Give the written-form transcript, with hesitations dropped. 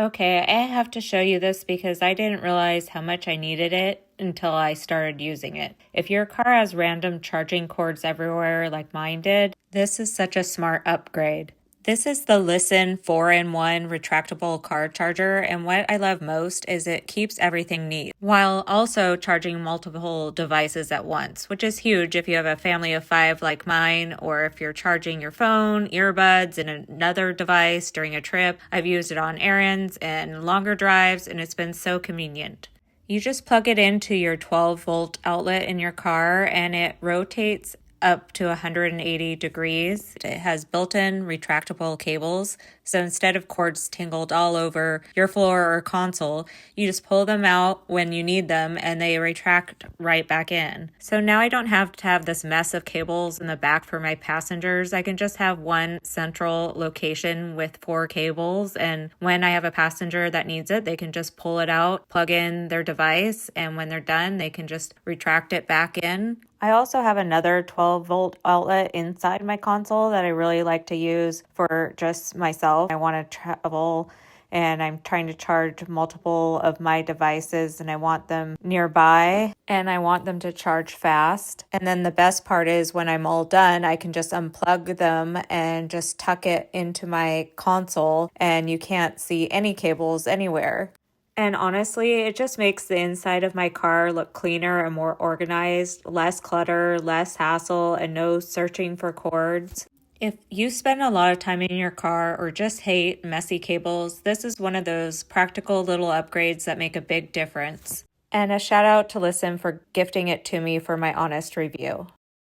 Okay, I have to show you this because I didn't realize how much I needed it until I started using it. If your car has random charging cords everywhere like mine did, this is such a smart upgrade. This is the Lisen 4-in-1 retractable car charger, and what I love most is it keeps everything neat while also charging multiple devices at once, which is huge if you have a family of 5 like mine, or if you're charging your phone, earbuds, and another device during a trip. I've used it on errands and longer drives, and it's been so convenient. You just plug it into your 12-volt outlet in your car, and it rotates up to 180 degrees. It has built-in retractable cables, so instead of cords tangled all over your floor or console, you just pull them out when you need them and they retract right back in. So now I don't have to have this mess of cables in the back for my passengers. I can just have one central location with 4 cables, and when I have a passenger that needs it, they can just pull it out, plug in their device, and when they're done, they can just retract it back in. I also have another 12-volt outlet inside my console that I really like to use for just myself. I want to travel and I'm trying to charge multiple of my devices and I want them nearby and I want them to charge fast. And then the best part is when I'm all done, I can just unplug them and just tuck it into my console and you can't see any cables anywhere. And honestly, it just makes the inside of my car look cleaner and more organized, less clutter, less hassle, and no searching for cords. If you spend a lot of time in your car or just hate messy cables, this is one of those practical little upgrades that make a big difference. And a shout out to Lisen for gifting it to me for my honest review.